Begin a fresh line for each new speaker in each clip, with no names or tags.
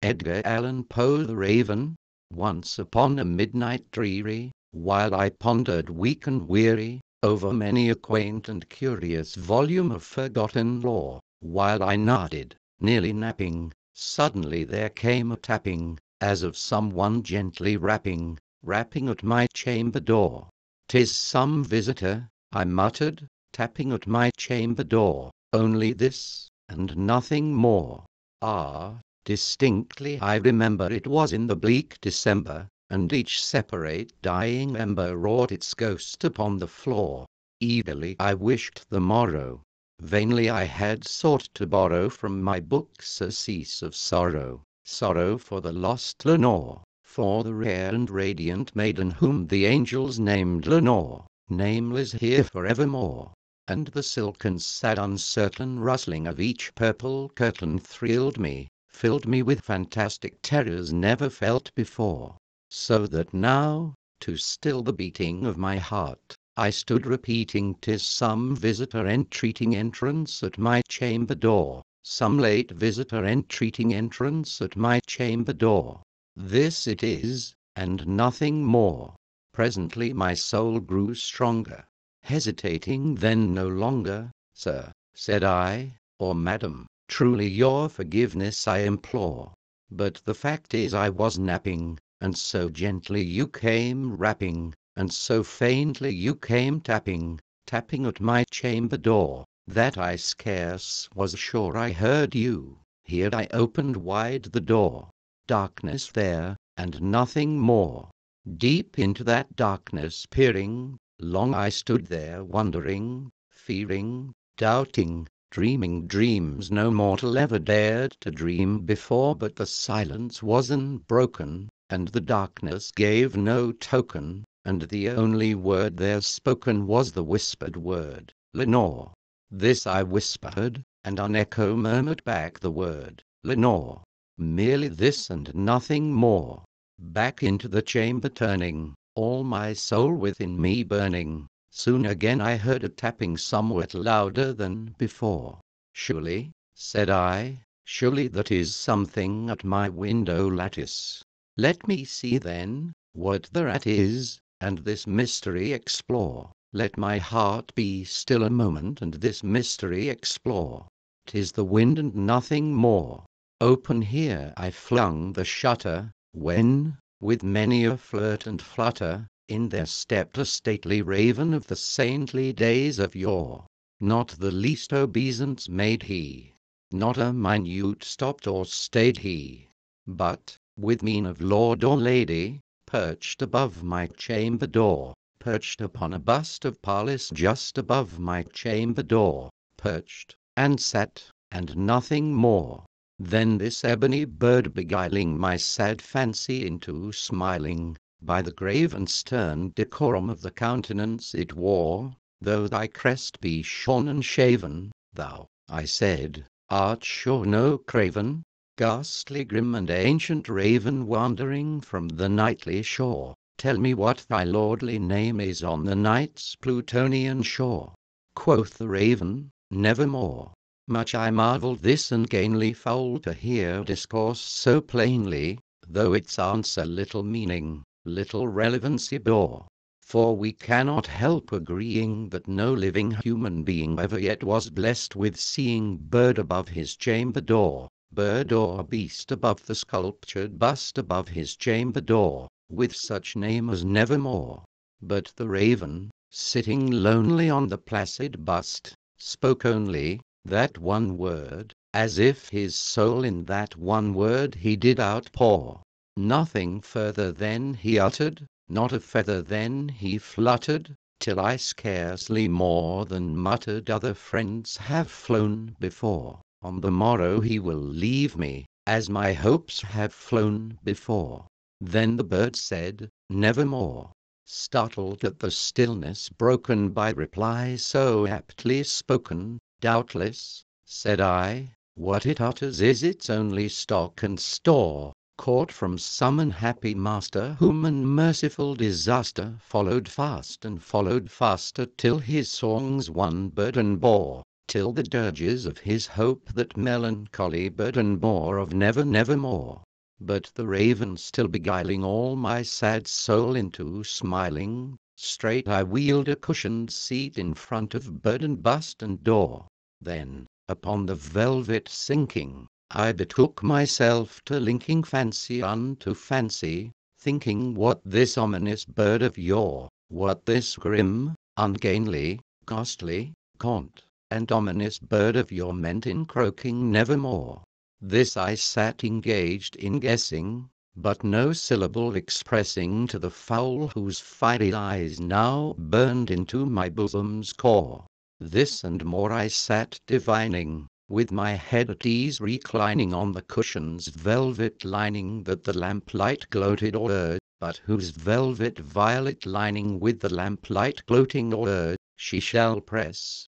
Edgar Allan Poe the Raven. Once upon a midnight dreary, while I pondered weak and weary over many a quaint and curious volume of forgotten lore, while I nodded, nearly napping, suddenly there came a tapping, as of someone gently rapping at my chamber door. "'Tis some visitor," I muttered, tapping at my chamber door, "only this, and nothing more." Ah, distinctly I remember it was in the bleak December, and each separate dying ember wrought its ghost upon the floor. Eagerly I wished the morrow. Vainly I had sought to borrow from my book surcease of sorrow, sorrow for the lost Lenore, for the rare and radiant maiden whom the angels named Lenore, nameless here forevermore. And the silken sad uncertain rustling of each purple curtain thrilled me, filled me with fantastic terrors never felt before. So that now, to still the beating of my heart, I stood repeating, "'Tis some visitor entreating entrance at my chamber door, some late visitor entreating entrance at my chamber door. This it is, and nothing more." Presently my soul grew stronger. Hesitating then no longer, "Sir," said I, "or Madam, truly your forgiveness I implore. But the fact is I was napping, and so gently you came rapping, and so faintly you came tapping at my chamber door, that I scarce was sure I heard you." Here I opened wide the door. Darkness there, and nothing more. Deep into that darkness peering, long I stood there wondering, fearing, doubting, dreaming dreams no mortal ever dared to dream before. But the silence was unbroken, and the darkness gave no token, and the only word there spoken was the whispered word, "Lenore." This I whispered, and an echo murmured back the word, "Lenore." Merely this and nothing more. Back into the chamber turning, all my soul within me burning, soon again I heard a tapping somewhat louder than before. "Surely," said I, "surely that is something at my window lattice. Let me see then, what thereat is, and this mystery explore. Let my heart be still a moment and this mystery explore. 'Tis the wind and nothing more." Open here I flung the shutter, when, with many a flirt and flutter, in there stepped a stately raven of the saintly days of yore. Not the least obeisance made he, not a minute stopped or stayed he, but, with mien of lord or lady, perched above my chamber door, perched upon a bust of Pallas just above my chamber door, perched, and sat, and nothing more. Then this ebony bird beguiling my sad fancy into smiling, by the grave and stern decorum of the countenance it wore, "Though thy crest be shorn and shaven, thou," I said, "art sure no craven, ghastly grim and ancient raven wandering from the nightly shore. Tell me what thy lordly name is on the night's Plutonian shore." Quoth the raven, "Nevermore." Much I marvelled this and gainly foul to hear discourse so plainly, though its answer little meaning, little relevancy bore. For we cannot help agreeing that no living human being ever yet was blessed with seeing bird above his chamber door, bird or beast above the sculptured bust above his chamber door, with such name as Nevermore. But the raven, sitting lonely on the placid bust, spoke only that one word, as if his soul in that one word he did outpour. Nothing further then he uttered, not a feather then he fluttered, till I scarcely more than muttered, "Other friends have flown before. On the morrow he will leave me, as my hopes have flown before." Then the bird said, "Nevermore." Startled at the stillness broken by reply so aptly spoken, "Doubtless," said I, "what it utters is its only stock and store, caught from some unhappy master whom unmerciful disaster followed fast and followed faster, till his songs one burden bore, till the dirges of his hope that melancholy burden bore of never, nevermore." But the raven still beguiling all my sad soul into smiling, straight I wheeled a cushioned seat in front of bed and bust and door. Then, upon the velvet sinking, I betook myself to linking fancy unto fancy, thinking what this ominous bird of yore, what this grim, ungainly, ghastly, gaunt, and ominous bird of yore meant in croaking nevermore. This I sat engaged in guessing, but no syllable expressing to the fowl whose fiery eyes now burned into my bosom's core. This and more I sat divining, with my head at ease reclining on the cushion's velvet lining that the lamplight gloated o'er, but whose velvet violet lining with the lamplight gloating o'er, she shall press,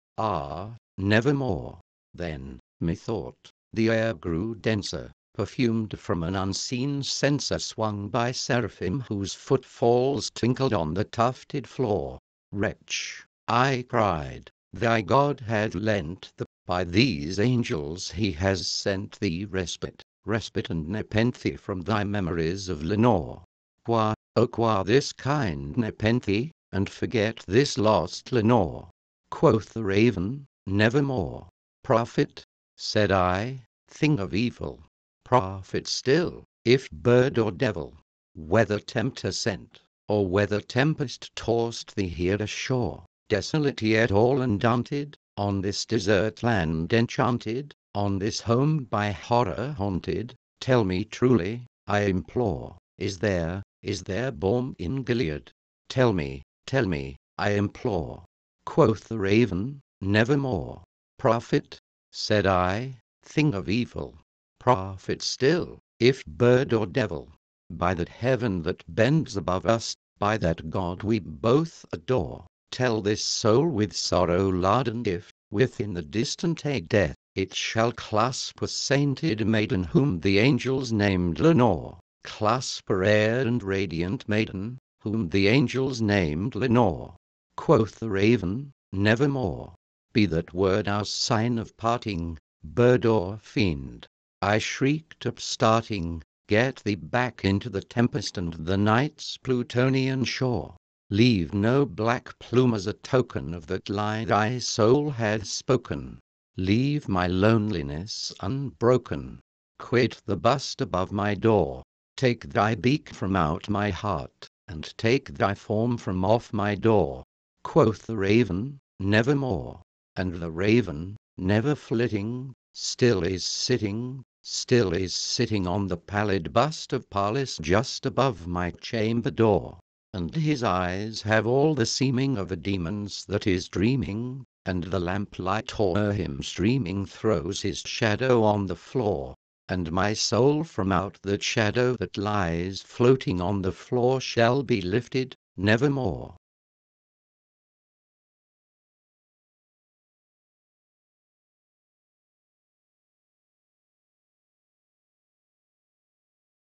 nevermore. Then, methought, the air grew denser, perfumed from an unseen censer swung by seraphim whose footfalls tinkled on the tufted floor. Wretch, I cried, thy God hath lent the, by these angels he has sent thee respite, respite and nepenthe from thy memories of Lenore. Qua, oh qua this kind nepenthe, and forget this lost Lenore. Quoth the raven, nevermore. Prophet, said I, thing of evil, prophet still, if bird or devil, whether tempter sent, or whether tempest tossed thee here ashore, desolate yet all undaunted, on this desert land enchanted, on this home by horror haunted, tell me truly, I implore, is there balm in Gilead? Tell me, I implore. Quoth the raven, nevermore. Prophet, said I, thing of evil, prophet still, if bird or devil, by that heaven that bends above us, by that God we both adore, tell this soul with sorrow laden if, within the distant death, it shall clasp a sainted maiden whom the angels named Lenore, clasp a rare and radiant maiden, whom the angels named Lenore. Quoth the raven, nevermore. Be that word our sign of parting, bird or fiend. I shrieked upstarting, get thee back into the tempest and the night's Plutonian shore. Leave no black plume as a token of that lie thy soul hath spoken. Leave my loneliness unbroken. Quit the bust above my door. Take thy beak from out my heart, and take thy form from off my door. Quoth the raven, nevermore. And the raven, never flitting, still is sitting on the pallid bust of Pallas just above my chamber door. And his eyes have all the seeming of a demon's that is dreaming, and the lamplight o'er him streaming throws his shadow on the floor. And my soul from out that shadow that lies floating on the floor shall be lifted, nevermore.